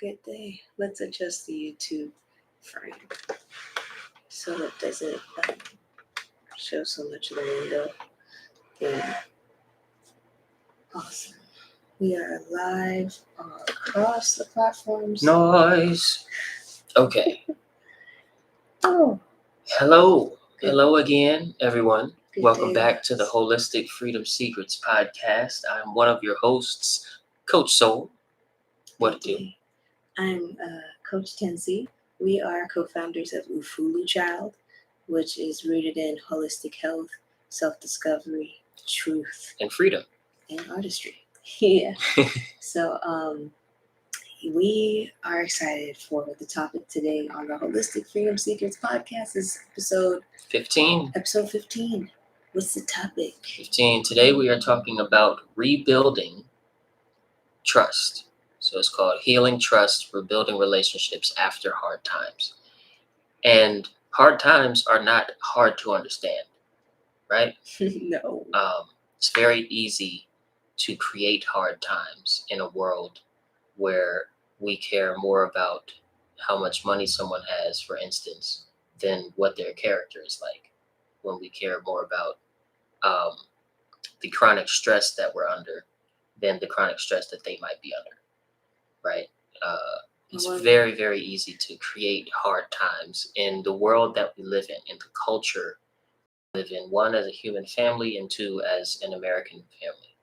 Good day. Let's adjust the YouTube frame so that doesn't show so much of the window. Yeah. Awesome. We are live across the platforms. Noise. Okay. Oh. Hello. Good. Hello again, everyone. Good Welcome day. back to the Holistic Freedom Secrets podcast. I'm one of your hosts, Coach Soul. What Good to do? day. I'm Coach Tensi. We are co-founders of Ufulu Child, which is rooted in holistic health, self-discovery, truth, And freedom. and artistry. Yeah. So we are excited for the topic today on the Holistic Freedom Secrets podcast. This is episode 15. 15. What's the topic? 15. Today we are talking about rebuilding trust. So it's called Healing Trust, Rebuilding Relationships After Hard Times. And hard times are not hard to understand, right? No. It's very easy to create hard times in a world where we care more about how much money someone has, for instance, than what their character is like. When we care more about the chronic stress that we're under than the chronic stress that they might be under, right? It's very, very easy to create hard times in the world that we live in the culture we live in, one as a human family and two as an American family.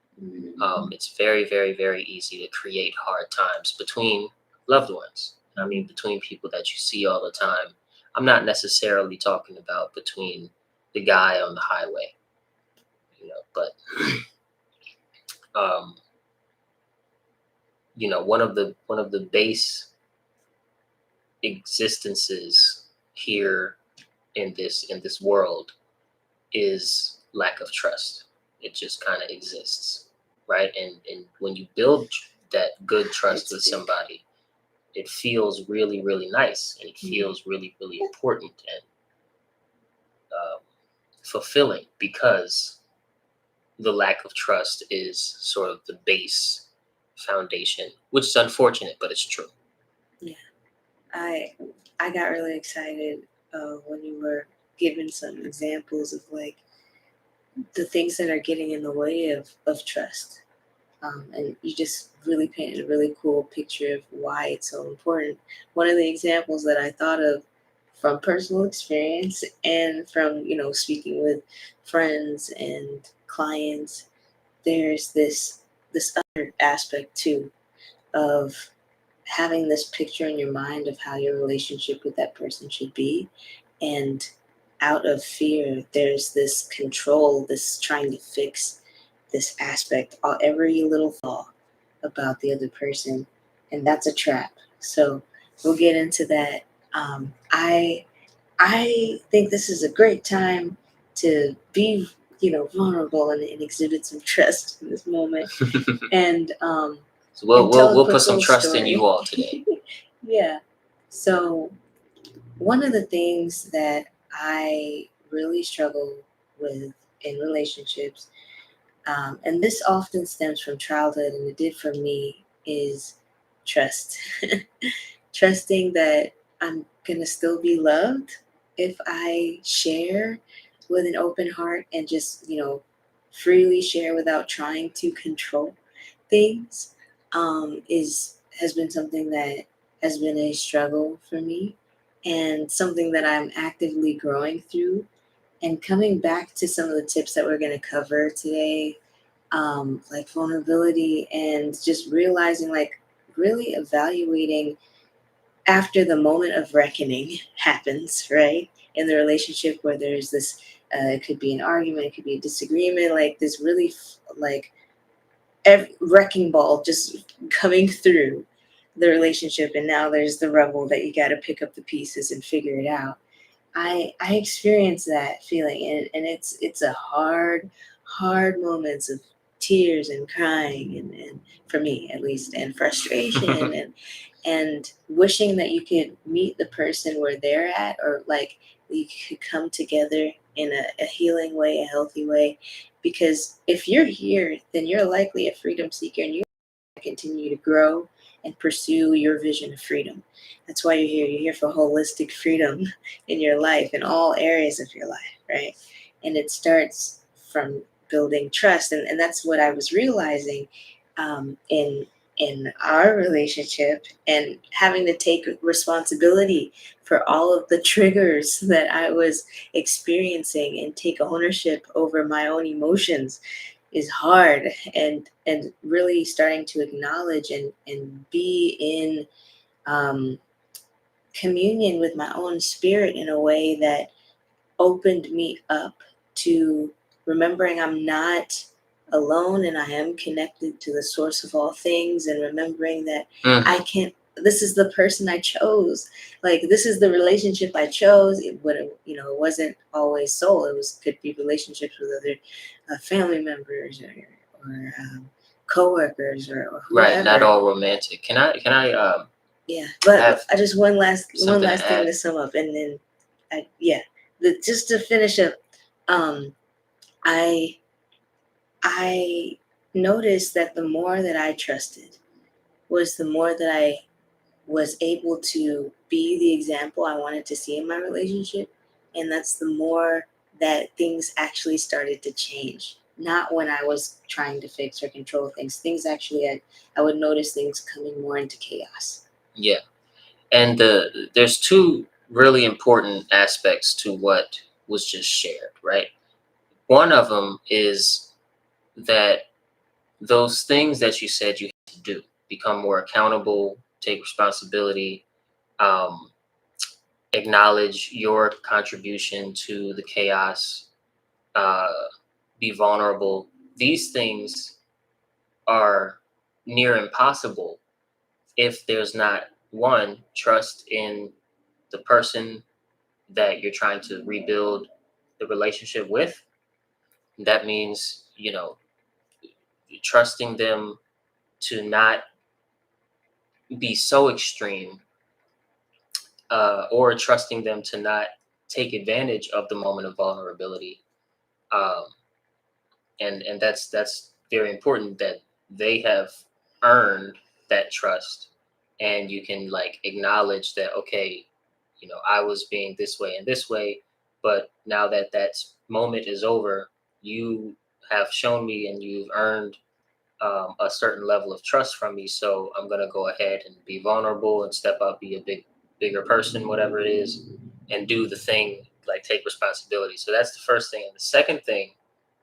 It's very, very, very easy to create hard times between loved ones. I mean, between people that you see all the time. I'm not necessarily talking about between the guy on the highway, but one of the base existences here in this world is lack of trust. It just kind of exists, right? And when you build that good trust with somebody, it feels really, really nice, and it feels really, really important and fulfilling, because the lack of trust is sort of the base foundation, which is unfortunate, but it's true. Yeah, I got really excited when you were giving some examples of like the things that are getting in the way of trust. And you just really painted a really cool picture of why it's so important. One of the examples that I thought of from personal experience and from, speaking with friends and clients, there's this other aspect too of having this picture in your mind of how your relationship with that person should be. And out of fear, there's this control, this trying to fix this aspect, every little flaw about the other person. And that's a trap. So we'll get into that. I think this is a great time to be, vulnerable and exhibit some trust in this moment. And so we'll put some trust in you all today. Yeah. So one of the things that I really struggle with in relationships, and this often stems from childhood, and it did for me, is trust. Trusting that I'm going to still be loved if I share with an open heart and just, freely share without trying to control things, has been something that has been a struggle for me, and something that I'm actively growing through. And coming back to some of the tips that we're going to cover today, like vulnerability and just realizing, like really evaluating after the moment of reckoning happens, right? In the relationship where there's this, it could be an argument, it could be a disagreement, like this really wrecking ball just coming through the relationship. And now there's the rubble that you got to pick up the pieces and figure it out. I experience that feeling, and it's a hard moments of tears and crying, and for me at least, and frustration and wishing that you could meet the person where they're at, or like you could come together in a healing way, a healthy way. Because if you're here, then you're likely a freedom seeker, and you continue to grow and pursue your vision of freedom. That's why you're here. You're here for holistic freedom in your life, in all areas of your life, right? And it starts from building trust. And that's what I was realizing in our relationship, and having to take responsibility for all of the triggers that I was experiencing and take ownership over my own emotions is hard. And really starting to acknowledge and be in um, communion with my own spirit in a way that opened me up to remembering I'm not alone, and I am connected to the source of all things, and remembering that Mhm. I can't, this is the person I chose. Like, this is the relationship I chose. It would, it wasn't always soul. It was, could be relationships with other family members, or coworkers, or Right, not whoever. all romantic. Can I Yeah, but have I just one something to last thing add? to sum up, and then yeah, just to finish up, um, I I noticed that the more that I trusted was the more that I was able to be the example I wanted to see in my relationship, and that's the more that things actually started to change. Not when I was trying to fix or control things. Things actually, I would notice things coming more into chaos. Yeah. And there's two really important aspects to what was just shared, right? One of them is that those things that you said you had to do, become more accountable, take responsibility, um, acknowledge your contribution to the chaos, uh, be vulnerable. These things are near impossible if there's not one, trust in the person that you're trying to rebuild the relationship with. That means, trusting them to not be so extreme, or trusting them to not take advantage of the moment of vulnerability. Um, and that's very important, that they have earned that trust, and you can like acknowledge that, okay, I was being this way and this way, but now that that moment is over, you have shown me and you've earned a certain level of trust from me, so I'm going to go ahead and be vulnerable and step up, be a bigger person, whatever it is, and do the thing, like take responsibility. So that's the first thing. And the second thing,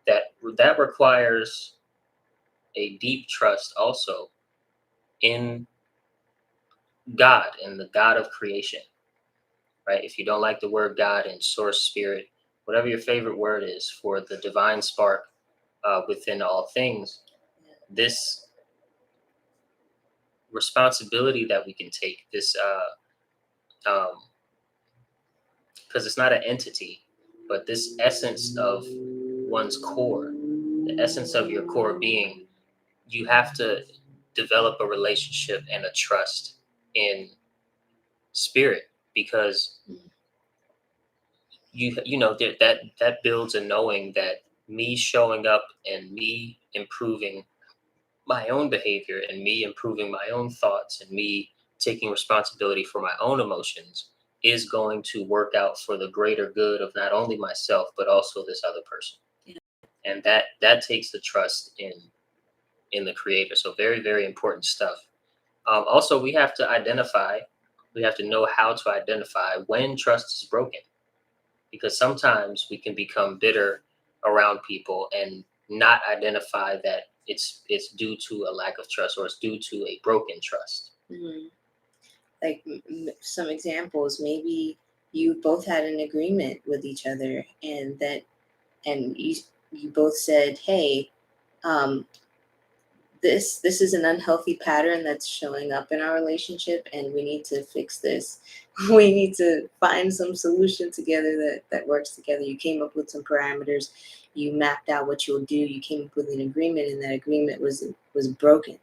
that requires a deep trust also in God, in the God of creation, right? If you don't like the word God and source, spirit, whatever your favorite word is for the divine spark within all things, this responsibility that we can take, this because it's not an entity, but this essence of one's core, the essence of your core being, you have to develop a relationship and a trust in spirit, because that builds a knowing that me showing up and me improving my own behavior and me improving my own thoughts and me taking responsibility for my own emotions is going to work out for the greater good of not only myself but also this other person. Yeah. And that takes the trust in the creator. So very, very important stuff. Also, we have to know how to identify when trust is broken, because sometimes we can become bitter around people and not identify that it's due to a lack of trust, or it's due to a broken trust. Mhm. Like, some examples, maybe you both had an agreement with each other, and you both said, hey, um, this is an unhealthy pattern that's showing up in our relationship, and we need to fix this. We need to find some solution together that works together. You came up with some parameters, you mapped out what you'll do, you came up with an agreement, and that agreement was broken.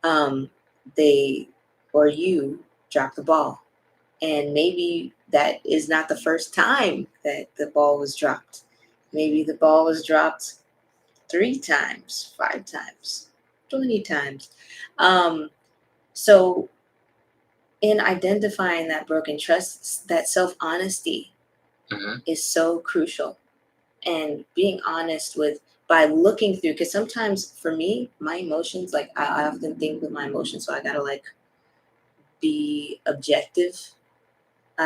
um, they or you dropped the ball. And maybe that is not the first time that the ball was dropped. Maybe the ball was dropped 3 times, 5 times, 20 times. Um, So in identifying that broken trust, that self-honesty Hmm. is so crucial. And being honest with by looking through, because sometimes for me, my emotions, like I often think with my emotions, so I gotta like be objective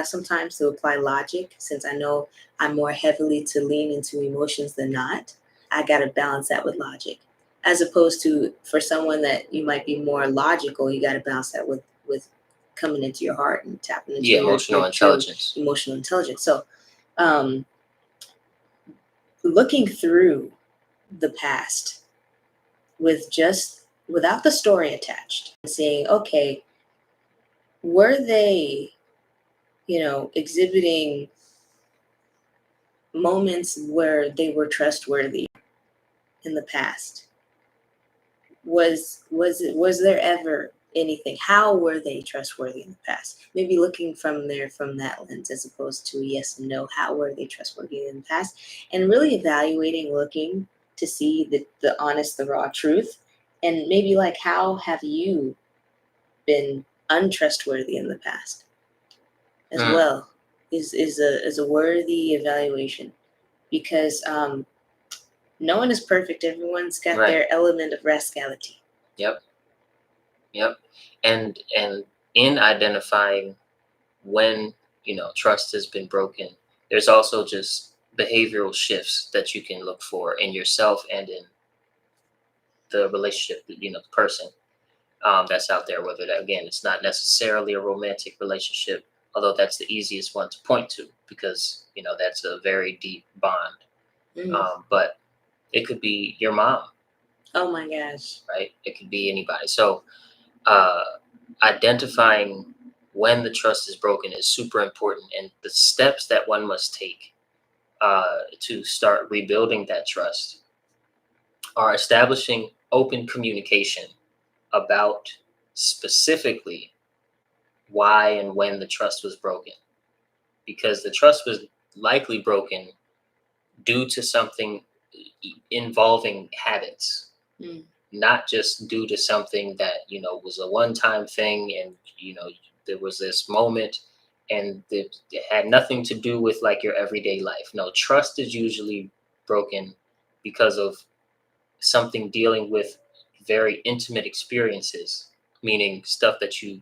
sometimes to apply logic, since I know I'm more heavily to lean into emotions than not. I got to balance that with logic, as opposed to for someone that you might be more logical, you got to balance that with coming into your heart and tapping into Yeah, your emotional true intelligence. emotional intelligence. So um, looking through the past with just without the story attached and saying, okay, were they, exhibiting moments where they were trustworthy in the past? Was there ever anything? How were they trustworthy in the past? Maybe looking from that lens, as opposed to yes and no. How were they trustworthy in the past? And really evaluating, looking to see the honest, the raw truth, and maybe like how have you been untrustworthy in the past as Mm, well, is a worthy evaluation, because no one is perfect. Everyone's got right. their element of rascality. Yep. Yep. And in identifying when, trust has been broken, there's also just behavioral shifts that you can look for in yourself and in the relationship, the person that's out there. Whether that, again, it's not necessarily a romantic relationship, although that's the easiest one to point to because that's a very deep bond. Mm. But it could be your mom, Oh my gosh. right? It could be anybody. So uh, identifying when the trust is broken is super important, and the steps that one must take to start rebuilding that trust are establishing open communication about specifically why and when the trust was broken, because the trust was likely broken due to something involving habits, Mm. not just due to something that was a one-time thing, and there was this moment, and it had nothing to do with like your everyday life. No, trust is usually broken because of something dealing with very intimate experiences, meaning stuff that you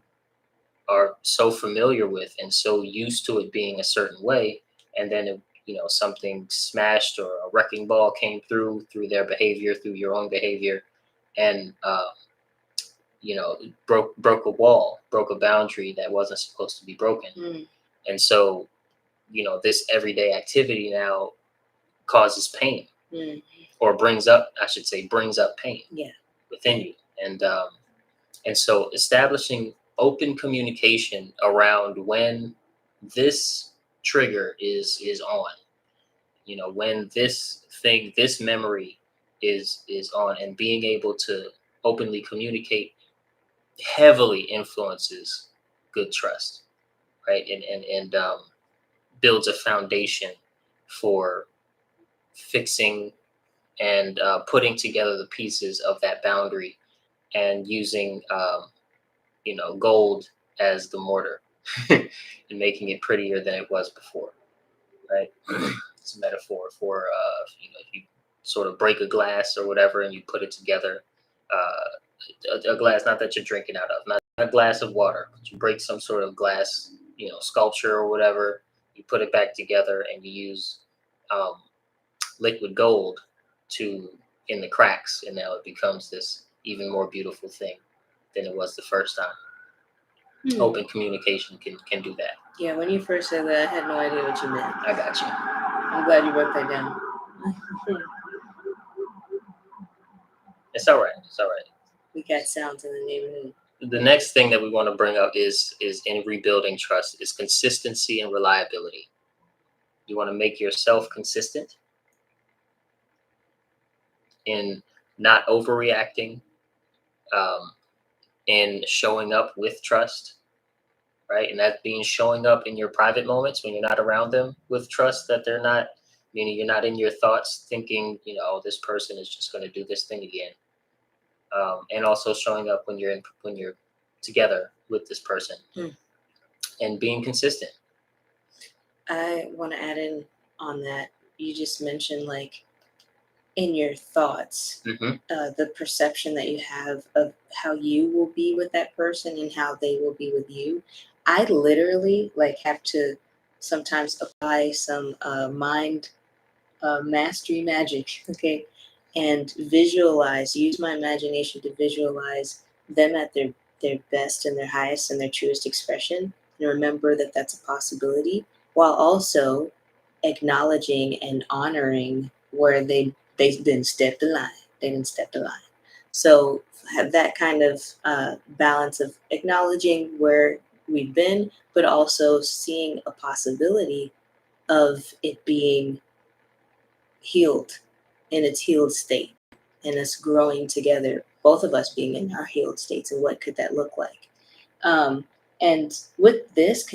are so familiar with and so used to it being a certain way, and then something smashed or a wrecking ball came through their behavior, through your own behavior, and broke a wall, broke a boundary that wasn't supposed to be broken. Mm. And so this everyday activity now causes pain, Mm. or brings up, I should say, brings up pain Yeah. within you. And so establishing open communication around when this trigger is on, when this memory is on, and being able to openly communicate heavily influences good trust, right? And builds a foundation for fixing and putting together the pieces of that boundary, and using gold as the mortar and making it prettier than it was before, right? It's a metaphor for if you sort of break a glass or whatever and you put it together, a glass, not that you're drinking out of, not a glass of water, but you break some sort of glass, sculpture or whatever, you put it back together and you use um, liquid gold to in the cracks, and now it becomes this even more beautiful thing than it was the first time. Hmm. Open communication can do that. Yeah, when you first said that, I had no idea what you meant. I got you. I'm glad you wrote that down. It's all right. It's all right. We got sounds in the neighborhood. The next thing that we want to bring up is in rebuilding trust is consistency and reliability. You want to make yourself consistent in not overreacting, um, in showing up with trust, right? And that being showing up in your private moments when you're not around them with trust, that they're not, meaning you're not in your thoughts thinking, oh, this person is just going to do this thing again. And also showing up when you're together with this person Hmm. and being consistent. I want to add in on that. You just mentioned, like, in your thoughts, Hmm. the perception that you have of how you will be with that person and how they will be with you. I literally like have to sometimes apply some mind mastery magic, okay, and use my imagination to visualize them at their best and their highest and their truest expression, and remember that that's a possibility, while also acknowledging and honoring where they didn't step the line. They didn't step the line. So have that kind of balance of acknowledging where we've been, but also seeing a possibility of it being healed in its healed state and us growing together, both of us being in our healed states, and what could that look like. And with this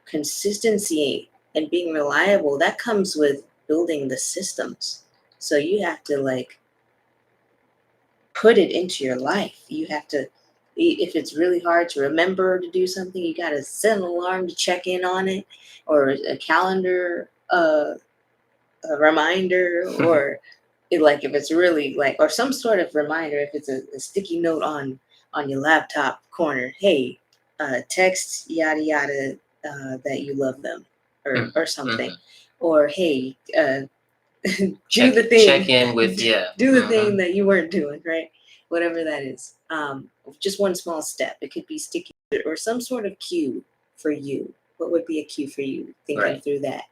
consistency and being reliable, that comes with building the systems. So you have to like put it into your life. You have to, if it's really hard to remember to do something, you got to set an alarm to check in on it, or a calendar, a reminder, or like if it's really like, or some sort of reminder, if it's a sticky note on your laptop corner, hey, text yada yada that you love them, or something, or hey, do the thing, check in with do the thing that you weren't doing, right? Whatever that is, just one small step. It could be sticky or some sort of cue for you. What would be a cue for you thinking Right. through that?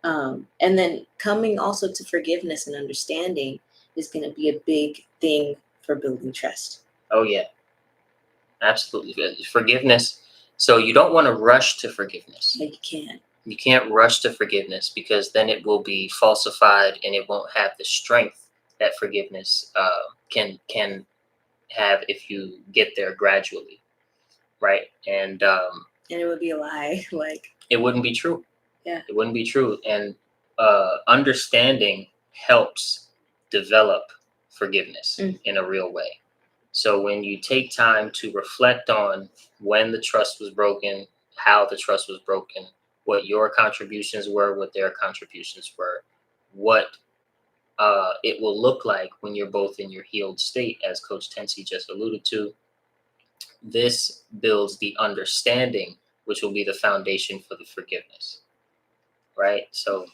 And then coming also to forgiveness and understanding is going to be a big thing for building trust. Oh yeah, absolutely. Forgiveness. So you don't want to rush to forgiveness. Yeah, you can. You can't rush to forgiveness, because then it will be falsified and it won't have the strength that forgiveness can have if you get there gradually, right? And it would be a lie. Like, it wouldn't be true. Yeah. It wouldn't be true. And understanding helps develop forgiveness in a real way. So when you take time to reflect on when the trust was broken, how the trust was broken, what your contributions were, what their contributions were, what it will look like when you're both in your healed state, as Coach Tensi just alluded to, this builds the understanding, which will be the foundation for the forgiveness, right? So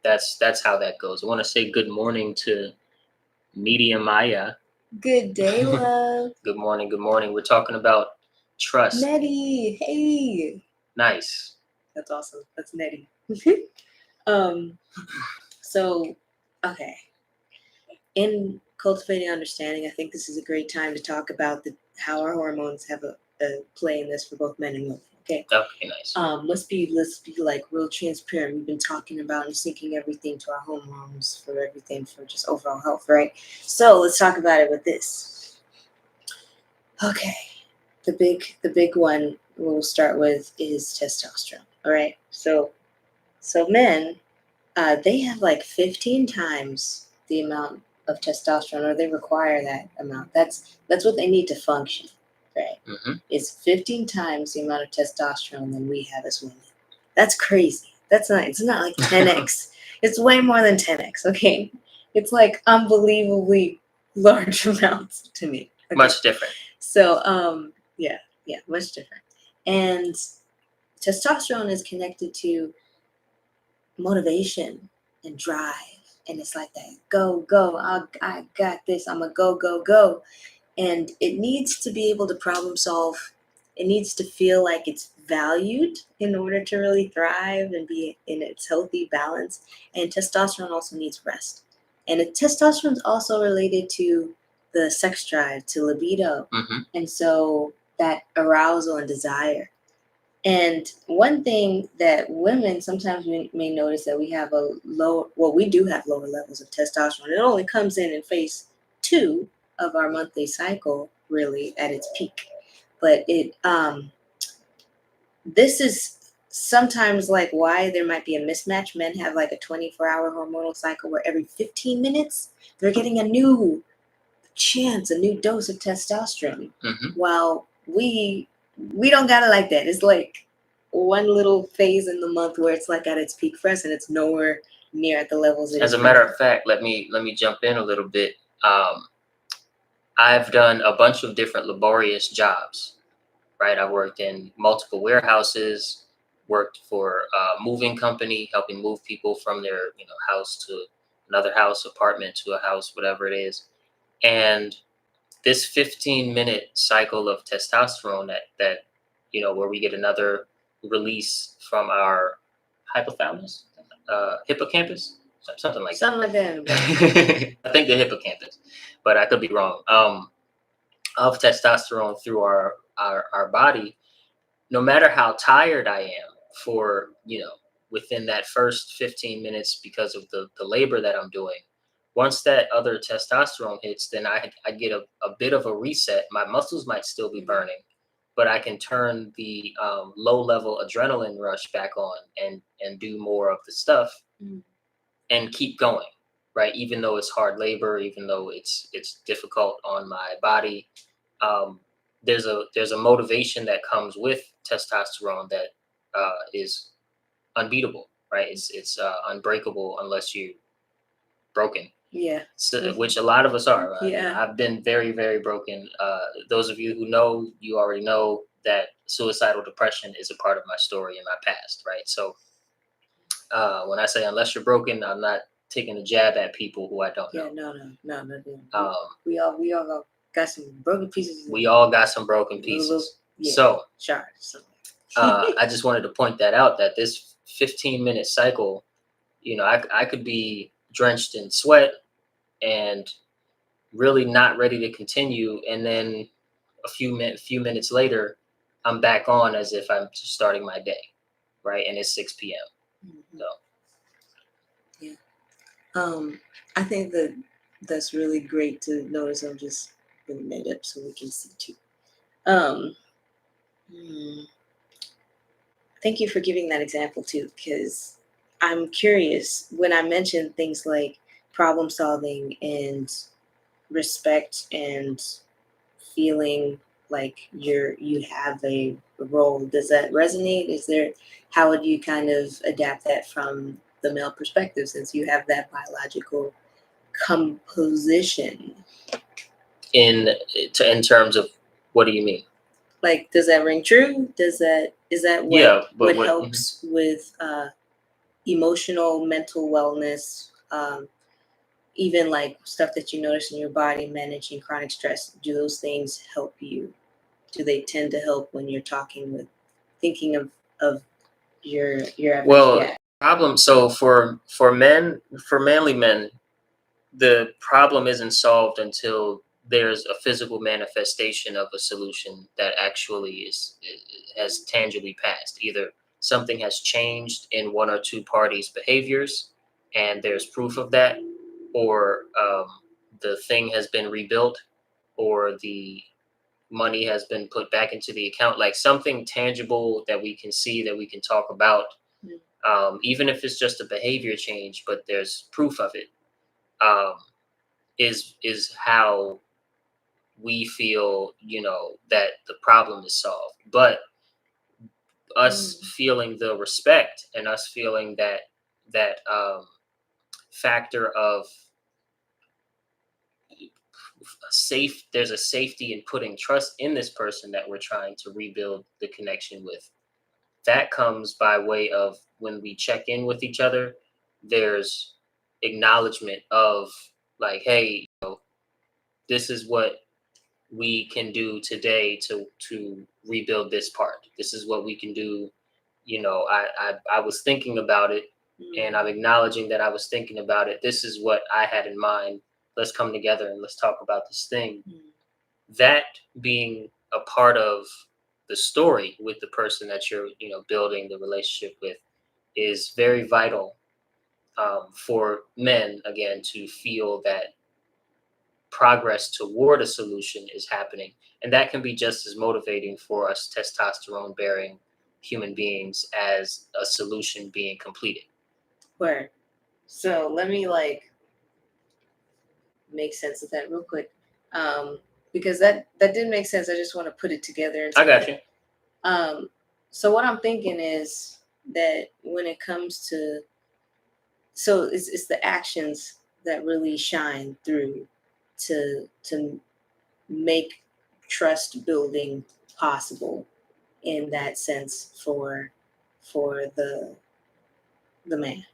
that's how that goes. I want to say good morning to Media Maya. Good day, love. Good morning. Good morning. We're talking about trust. Nettie, hey. Nice. That's awesome. That's Nettie. So, okay. In cultivating understanding, I think this is a great time to talk about how our hormones have a play in this for both men and women. Okay. Okay, nice. Let's be like real transparent. We've been talking about and syncing everything to our hormones for everything for just overall health, right? So let's talk about it with this. Okay. The big one we'll start with is testosterone. All right. So men, they have like 15 times the amount of testosterone, or they require that amount. That's what they need to function, right? Mm-hmm. It's 15 times the amount of testosterone than we have as women. That's crazy. It's not like 10x. It's way more than 10x, okay? It's like unbelievably large amounts to me. Okay? Much different. So, yeah, much different. And testosterone is connected to motivation and drive. And it's like that, go, I got this. I'm a go. And it needs to be able to problem solve. It needs to feel like it's valued in order to really thrive and be in its healthy balance. And testosterone also needs rest. And testosterone is also related to the sex drive, to libido. Mm-hmm. And so that arousal and desire. And one thing that women sometimes may notice, that we have we do have lower levels of testosterone. It only comes in phase 2 of our monthly cycle, really at its peak. But this is sometimes like why there might be a mismatch. Men have like a 24-hour hormonal cycle where every 15 minutes they're getting a new chance, a new dose of testosterone. Hmm. While we don't got it like that. It's like one little phase in the month where it's like at its peak for us, and it's nowhere near at the levels it As is a for matter them. of fact, let me jump in a little bit. I've done a bunch of different laborious jobs, right? I worked in multiple warehouses, worked for a moving company, helping move people from their house to another house, apartment to a house, whatever it is. And this 15-minute cycle of testosterone that where we get another release from our hypothalamus, hippocampus, something like Something like that. that. I think the hippocampus, but I could be wrong. Of testosterone through our body, no matter how tired I am for, within that first 15 minutes because of the labor that I'm doing, once that other testosterone hits, then I get a bit of a reset. My muscles might still be burning, but I can turn the low level adrenaline rush back on and do more of the stuff Mm. and keep going, right? Even though it's hard labor, even though it's difficult on my body, um, there's a motivation that comes with testosterone that is unbeatable, right? It's unbreakable unless you're broken. Yeah. So, which a lot of us are. Yeah. I've been very, very broken. Those of you who know, you already know that suicidal depression is a part of my story in my past, right? So when I say unless you're broken, I'm not taking a jab at people who I don't Yeah. know. No. Um, We all got some broken pieces. we all got some broken Little- pieces. yeah. So Shards. I just wanted to point that out, that this 15-minute cycle, I could be drenched in sweat and really not ready to continue, and then a few minutes later, I'm back on as if I'm just starting my day, right? And it's 6 p.m. Mhm. So I think that's really great to notice. I'm just putting that up so we can see too. Um, hmm, Thank you for giving that example too, because I'm curious when I mention things like problem solving and respect and feeling like you have a role. Does that resonate? Is there How would you kind of adapt that from the male perspective since you have that biological composition? in terms of, what do you mean? Like, does that ring true? Is that Yeah, but what what? helps with emotional, mental wellness? Even like stuff that you notice in your body, managing chronic stress. Do those things help you? Do they tend to help when you're thinking of your average Well, guy? problem. So for men, for manly men, the problem isn't solved until there's a physical manifestation of a solution that actually has tangibly passed. Either something has changed in one or two parties' behaviors, and there's proof of that, or the thing has been rebuilt, or the money has been put back into the account, like something tangible that we can see, that we can talk about, Mm. even if it's just a behavior change, but there's proof of it. Um, is how we feel, that the problem is solved. But us Mm. feeling the respect, and us feeling that factor of there's a safety in putting trust in this person that we're trying to rebuild the connection with. That comes by way of when we check in with each other, there's acknowledgement of, like, hey, this is what we can do today to rebuild this part. This is what we can do. I was thinking about it, and I'm acknowledging that I was thinking about it. This is what I had in mind. Let's come together and let's talk about this thing. Mm. That being a part of the story with the person that you're, building the relationship with, is very vital, for men, again, to feel that progress toward a solution is happening. And that can be just as motivating for us testosterone bearing human beings as a solution being completed. Where? So let me like make sense of that real quick. Because that didn't make sense. I just want to put it together into I got you. so what I'm thinking is that when it comes to, so it's the actions that really shine through to make trust building possible in that sense for the man.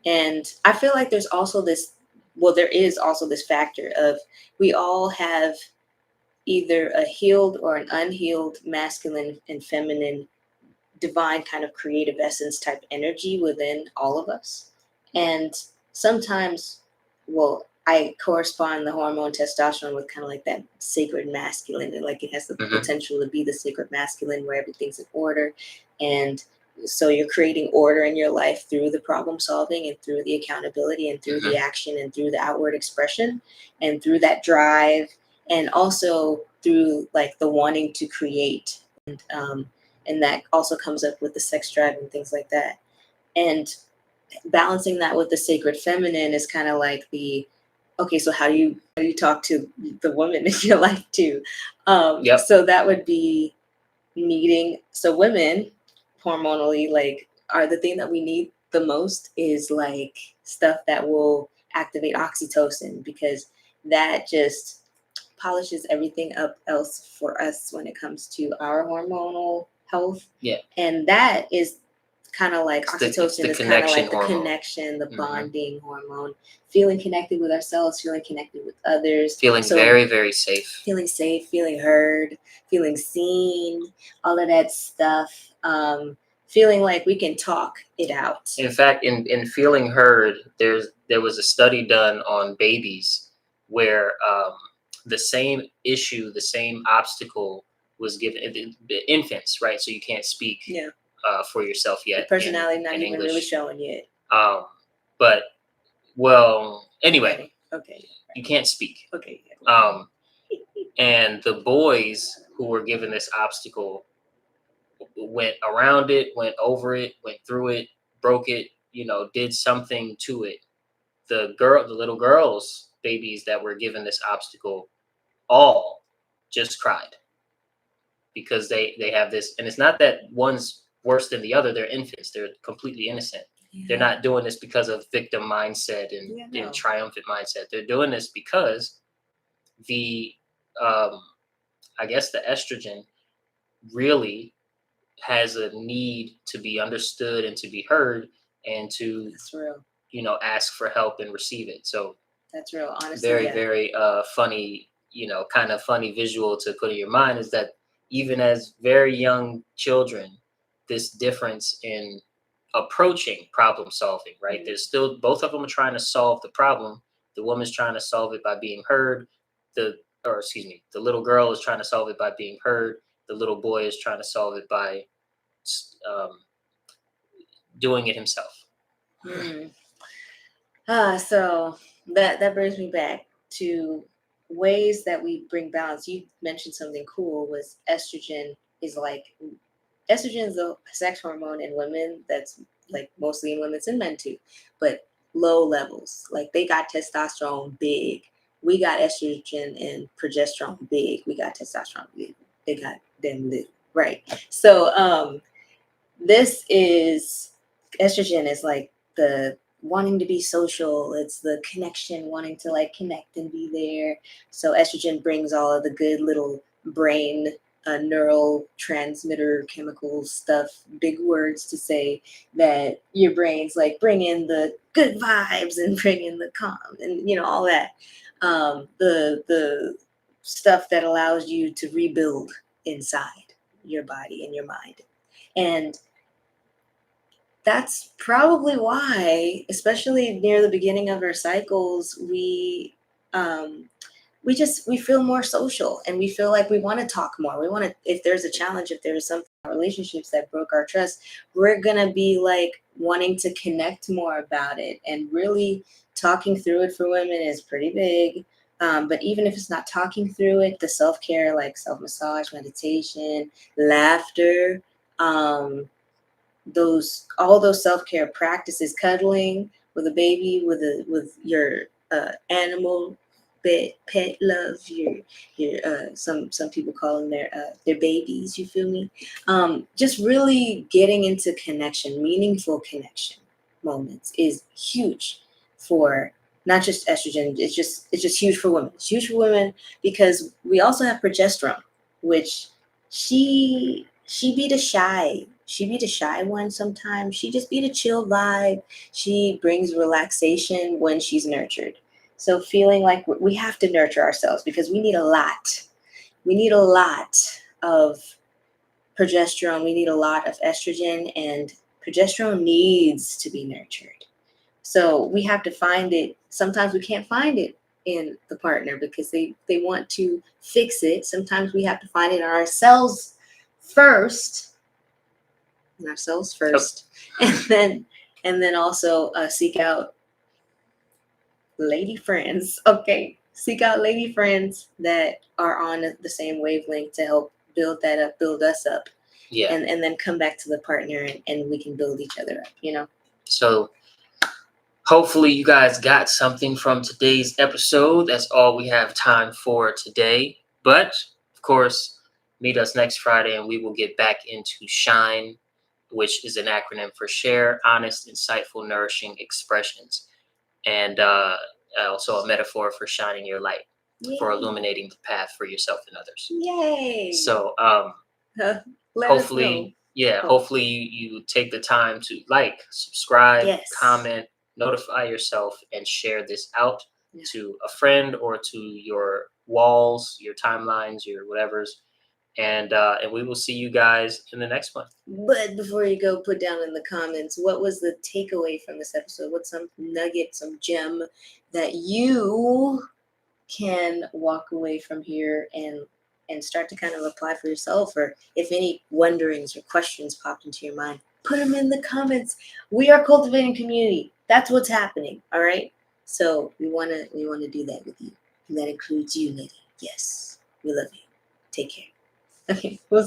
And I feel like there's also this, well, there is also this factor of we all have either a healed or an unhealed masculine and feminine divine kind of creative essence type energy within all of us. And sometimes, well, I correspond the hormone testosterone with kind of like that sacred masculine, and like it has the Hmm. potential to be the sacred masculine where everything's in order. And so you're creating order in your life through the problem solving and through the accountability and through the Hmm. action and through the outward expression and through that drive, and also through like the wanting to create. And that also comes up with the sex drive and things like that. And balancing that with the sacred feminine is kind of like the, okay, so how do you talk to the woman in your life too? Yep. So that would be needing, so women hormonally, like, are the thing that we need the most is like stuff that will activate oxytocin, because that just polishes everything up else for us when it comes to our hormonal health. Yeah. And that is kind of like It's oxytocin the is kind of connection like the hormone. connection, the Hmm. bonding hormone, feeling connected with ourselves, feeling connected with others. Feeling So very, very safe. feeling safe, feeling heard, feeling seen, all of that stuff. Feeling like we can talk it out. In fact, in feeling heard, there was a study done on babies where the same issue, the same obstacle was given the infants, right? So you can't speak Yeah. for yourself The yet personality not in even really English. showing yet. But well, anyway, Okay. you can't speak. Okay. And the boys who were given this obstacle went around it, went over it, went through it, broke it, did something to it. The little girls, babies that were given this obstacle, all just cried because they have this, and it's not that one's worse than the other. They're infants. They're completely innocent. Yeah. They're not doing this because of victim mindset and triumphant mindset. They're doing this because the, I guess the estrogen really has a need to be understood and to be heard and to That's real. ask for help and receive it. So That's real. Honestly, very yeah. very funny, kind of funny visual to put in your mind is that even as very young children, this difference in approaching problem solving, right? Mhm. There's still, both of them are trying to solve the problem. The woman's trying to solve it by being heard. The little girl is trying to solve it by being heard. The little boy is trying to solve it by um, doing it himself. Mm. So that brings me back to ways that we bring balance. You mentioned something cool, was estrogen is like, estrogen is the sex hormone in women that's like mostly in women and men too, but low levels. Like they got testosterone big. We got estrogen and progesterone big. We got testosterone big. They got them little. Right. So this is, estrogen is like the wanting to be social, it's the connection, wanting to like connect and be there. So estrogen brings all of the good little brain neural transmitter chemical stuff, big words to say that your brain's like bring in the good vibes and bring in the calm and all that, the stuff that allows you to rebuild inside your body and your mind. And that's probably why, especially near the beginning of our cycles, um, we feel more social and we feel like we want to talk more. We want to, if there's a challenge, if there's some relationships that broke our trust, we're gonna be like wanting to connect more about it. And really talking through it for women is pretty big. But even if it's not talking through it, the self-care, like self-massage, meditation, laughter, um, those, all those self-care practices, cuddling with a baby, with your animal pet love, your some people call them their babies. You feel me? Just really getting into connection, meaningful connection moments is huge for not just estrogen. It's just huge for women. It's huge for women because we also have progesterone, which she be the shy one sometimes. She just be the chill vibe. She brings relaxation when she's nurtured. So feeling like we have to nurture ourselves because we need a lot. We need a lot of progesterone. We need a lot of estrogen, and progesterone needs to be nurtured. So we have to find it. Sometimes we can't find it in the partner because they want to fix it. Sometimes we have to find it in ourselves first, and then also seek out lady friends. Okay, seek out lady friends that are on the same wavelength to help build that up, build us up, Yeah. and then come back to the partner and we can build each other up. So hopefully you guys got something from today's episode. That's all we have time for today. But of course, meet us next Friday and we will get back into SHINE, which is an acronym for Share Honest, Insightful, Nourishing Expressions. And also a metaphor for shining your light, for illuminating the path for yourself and others. Yay! So hopefully, hopefully you take the time to like, subscribe, yes, comment, notify yourself, and share this out to a friend or to your walls, your timelines, your whatevers. And we will see you guys in the next one. But before you go, put down in the comments, what was the takeaway from this episode? What's some nugget, some gem that you can walk away from here and start to kind of apply for yourself? Or if any wonderings or questions popped into your mind, put them in the comments. We are cultivating community. That's what's happening. All right. So we want to do that with you. And that includes you, lady. Yes. We love you. Take care. Okay. We'll